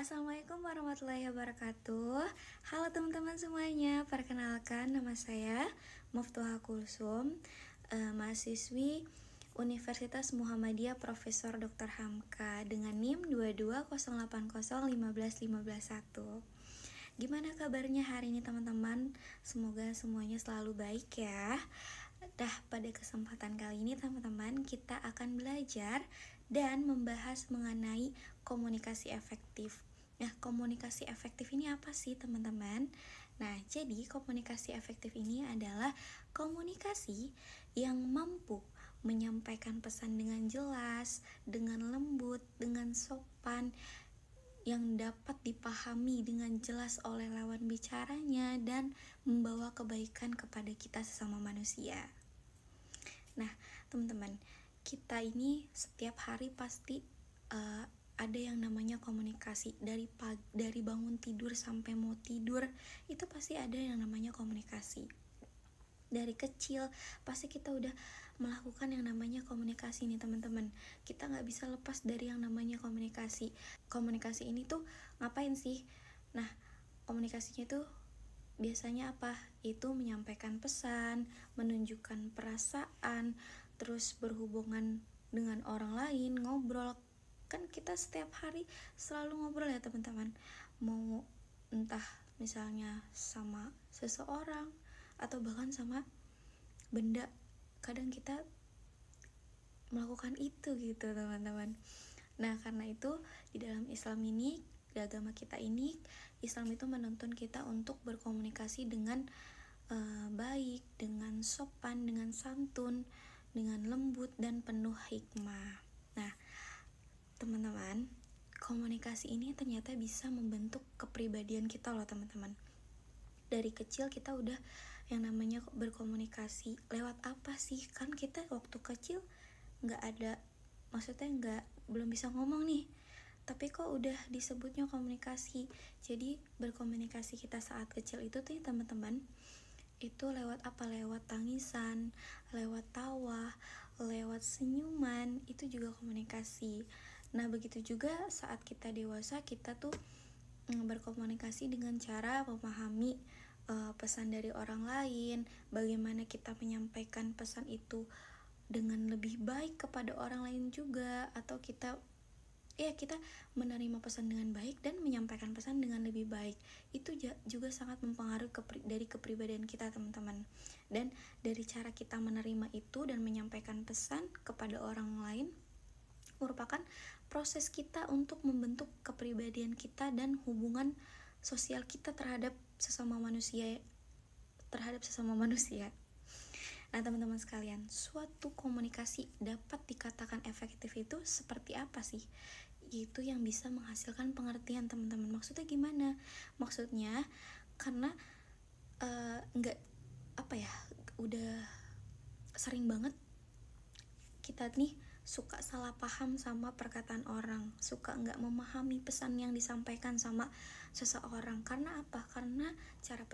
Assalamualaikum warahmatullahi wabarakatuh. Halo teman-teman semuanya, perkenalkan nama saya Muftuha Kulsum, mahasiswi Universitas Muhammadiyah Profesor Dr. Hamka dengan NIM 22080151151. Gimana kabarnya hari ini teman-teman? Semoga semuanya selalu baik ya. Pada kesempatan kali ini teman-teman, kita akan belajar dan membahas mengenai komunikasi efektif. Nah, komunikasi efektif ini apa sih teman-teman? Nah, jadi komunikasi efektif ini adalah komunikasi yang mampu menyampaikan pesan dengan jelas, dengan lembut, dengan sopan, yang dapat dipahami dengan jelas oleh lawan bicaranya dan membawa kebaikan kepada kita sesama manusia. Nah, teman-teman, kita ini setiap hari pasti ada yang namanya komunikasi. Dari bangun tidur sampai mau tidur, itu pasti ada yang namanya komunikasi. Dari kecil pasti kita udah melakukan yang namanya komunikasi nih teman-teman. Kita gak bisa lepas dari yang namanya komunikasi. Komunikasi ini tuh ngapain sih? Nah, komunikasinya tuh biasanya apa? Itu menyampaikan pesan, menunjukkan perasaan, terus berhubungan dengan orang lain, ngobrol. Kan kita setiap hari selalu ngobrol ya teman-teman. Mau entah misalnya sama seseorang atau bahkan sama benda, kadang kita melakukan itu gitu teman-teman. Nah, karena itu di dalam Islam ini, di agama kita ini, Islam itu menuntun kita untuk berkomunikasi dengan baik, dengan sopan, dengan santun, dengan lembut dan penuh hikmah. Nah, teman-teman, komunikasi ini ternyata bisa membentuk kepribadian kita loh teman-teman. Dari kecil kita udah yang namanya berkomunikasi. Lewat apa sih? Kan kita waktu kecil belum bisa ngomong nih, tapi kok udah disebutnya komunikasi. Jadi berkomunikasi kita saat kecil itu tuh teman-teman, itu lewat apa? Lewat tangisan, lewat tawa, lewat senyuman, itu juga komunikasi. Nah, begitu juga saat kita dewasa, kita tuh berkomunikasi dengan cara memahami pesan dari orang lain, bagaimana kita menyampaikan pesan itu dengan lebih baik kepada orang lain juga, atau kita menerima pesan dengan baik dan menyampaikan pesan dengan lebih baik. Itu juga sangat mempengaruhi dari kepribadian kita teman-teman. Dan dari cara kita menerima itu dan menyampaikan pesan kepada orang lain merupakan proses kita untuk membentuk kepribadian kita dan hubungan sosial kita terhadap sesama manusia. Nah, teman-teman sekalian, suatu komunikasi dapat dikatakan efektif itu seperti apa sih? Itu yang bisa menghasilkan pengertian teman-teman. Maksudnya gimana? Maksudnya karena udah sering banget kita nih suka salah paham sama perkataan orang, suka nggak memahami pesan yang disampaikan sama seseorang. Karena apa? Karena cara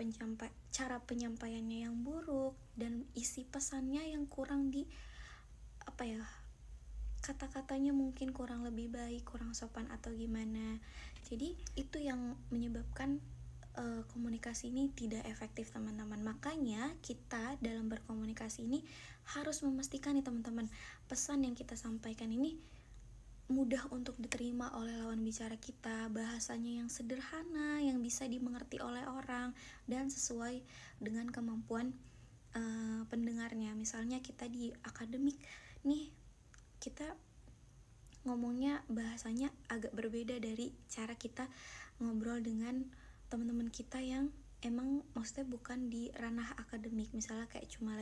penyampaiannya yang buruk dan isi pesannya yang kurang kata-katanya mungkin kurang lebih baik, kurang sopan atau gimana. Jadi itu yang menyebabkan komunikasi ini tidak efektif teman-teman. Makanya kita dalam berkomunikasi ini harus memastikan nih teman-teman, pesan yang kita sampaikan ini mudah untuk diterima oleh lawan bicara kita, bahasanya yang sederhana, yang bisa dimengerti oleh orang dan sesuai dengan kemampuan pendengarnya. Misalnya kita di akademik nih, kita ngomongnya bahasanya agak berbeda dari cara kita ngobrol dengan teman-teman kita yang emang maksudnya bukan di ranah akademik. Misalnya kayak cuma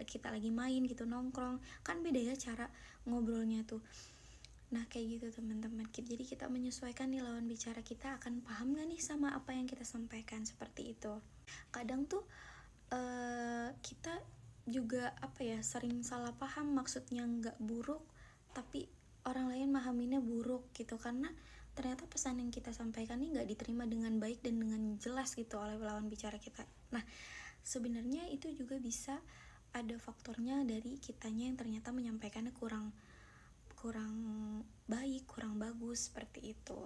kita lagi main gitu, nongkrong, kan beda ya cara ngobrolnya tuh. Nah, kayak gitu teman-teman. Jadi kita menyesuaikan nih lawan bicara kita akan paham gak nih sama apa yang kita sampaikan, seperti itu. Kadang tuh kita juga sering salah paham, maksudnya gak buruk tapi orang lain mahaminnya buruk gitu, karena ternyata pesan yang kita sampaikan ini gak diterima dengan baik dan dengan jelas gitu oleh lawan bicara kita. Nah, sebenarnya itu juga bisa ada faktornya dari kitanya yang ternyata menyampaikannya kurang baik, kurang bagus, seperti itu.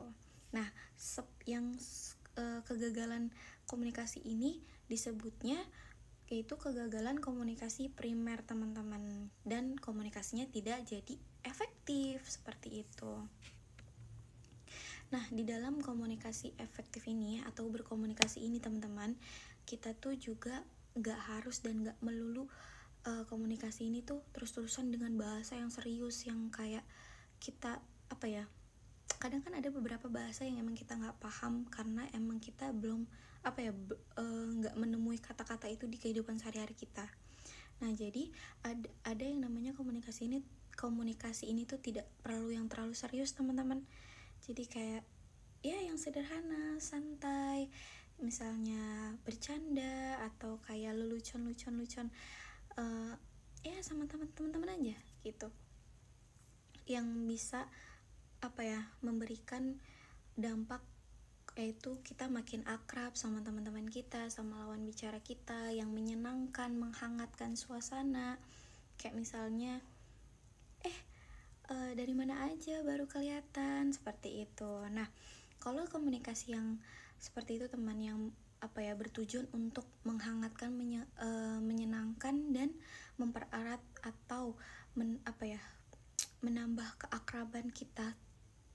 Nah, kegagalan komunikasi ini disebutnya yaitu kegagalan komunikasi primer teman-teman, dan komunikasinya tidak jadi efektif seperti itu. Nah, di dalam komunikasi efektif ini atau berkomunikasi ini teman-teman, kita tuh juga gak harus dan gak melulu komunikasi ini tuh terus-terusan dengan bahasa yang serius, yang kayak kita kadang kan ada beberapa bahasa yang emang kita gak paham karena emang kita belum gak menemui kata-kata itu di kehidupan sehari-hari kita. Nah, jadi ada yang namanya komunikasi ini tuh tidak perlu yang terlalu serius teman-teman. Jadi kayak ya yang sederhana, santai, misalnya bercanda atau kayak lelucon ya sama teman-teman aja gitu, yang bisa memberikan dampak, yaitu kita makin akrab sama teman-teman kita, sama lawan bicara kita, yang menyenangkan, menghangatkan suasana. Kayak misalnya dari mana aja baru kelihatan, seperti itu. Nah, kalau komunikasi yang seperti itu teman, yang bertujuan untuk menghangatkan, menyenangkan dan mempererat atau menambah keakraban kita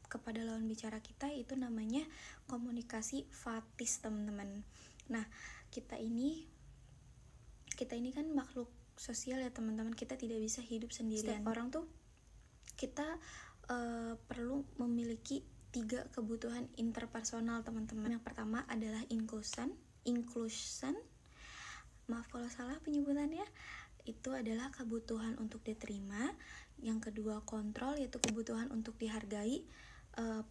kepada lawan bicara kita, itu namanya komunikasi fatis teman-teman. Nah, kita ini kan makhluk sosial ya teman-teman, kita tidak bisa hidup sendirian. Setiap orang tuh kita perlu memiliki 3 kebutuhan interpersonal teman-teman. Yang pertama adalah inclusion. Maaf kalau salah penyebutannya. Itu adalah kebutuhan untuk diterima. Yang kedua kontrol, yaitu kebutuhan untuk dihargai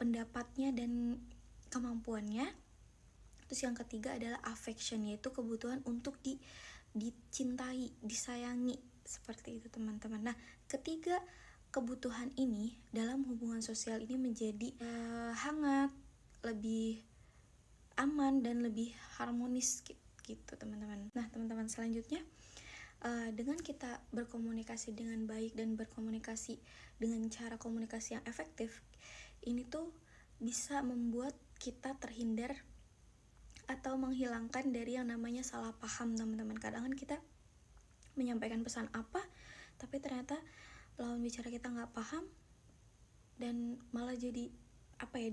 pendapatnya dan kemampuannya. Terus yang ketiga adalah affection, yaitu kebutuhan untuk dicintai, disayangi, seperti itu teman-teman. Nah, ketiga kebutuhan ini dalam hubungan sosial ini menjadi hangat, lebih aman dan lebih harmonis gitu teman-teman. Nah teman-teman, selanjutnya dengan kita berkomunikasi dengan baik dan berkomunikasi dengan cara komunikasi yang efektif, ini tuh bisa membuat kita terhindar atau menghilangkan dari yang namanya salah paham teman-teman. Kadang kan kita menyampaikan pesan apa, tapi ternyata lawan bicara kita nggak paham dan malah jadi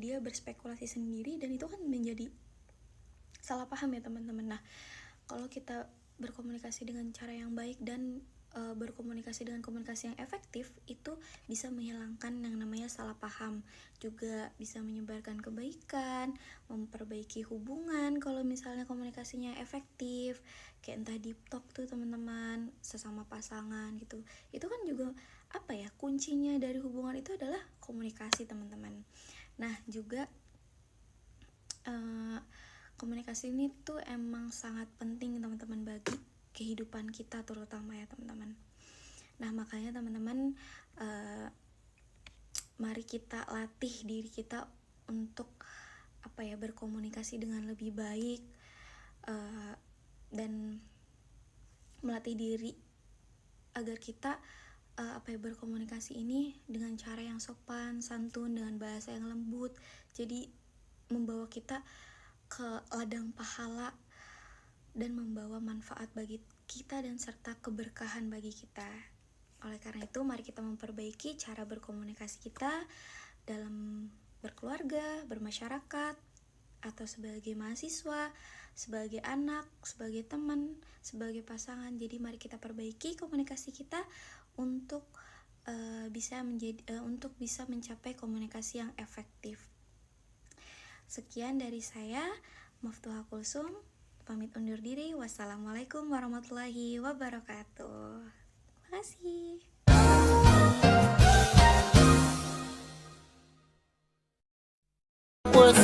dia berspekulasi sendiri, dan itu kan menjadi salah paham ya teman-teman. Nah, kalau kita berkomunikasi dengan cara yang baik dan berkomunikasi dengan komunikasi yang efektif, itu bisa menghilangkan yang namanya salah paham, juga bisa menyebarkan kebaikan, memperbaiki hubungan kalau misalnya komunikasinya efektif, kayak entah deep talk tuh teman-teman, sesama pasangan gitu. Itu kan juga kuncinya dari hubungan itu adalah komunikasi teman-teman. Nah, juga komunikasi ini tuh emang sangat penting teman-teman bagi kehidupan kita terutama ya teman-teman. Nah, makanya teman-teman mari kita latih diri kita untuk berkomunikasi dengan lebih baik, dan melatih diri agar kita berkomunikasi ini dengan cara yang sopan, santun, dengan bahasa yang lembut, jadi membawa kita ke ladang pahala dan membawa manfaat bagi kita dan serta keberkahan bagi kita. Oleh karena itu, mari kita memperbaiki cara berkomunikasi kita dalam berkeluarga, bermasyarakat, atau sebagai mahasiswa, sebagai anak, sebagai teman, sebagai pasangan. Jadi mari kita perbaiki komunikasi kita untuk bisa mencapai komunikasi yang efektif. Sekian dari saya, Maftuha Kulsum, pamit undur diri. Wassalamualaikum warahmatullahi wabarakatuh. Terima kasih. Was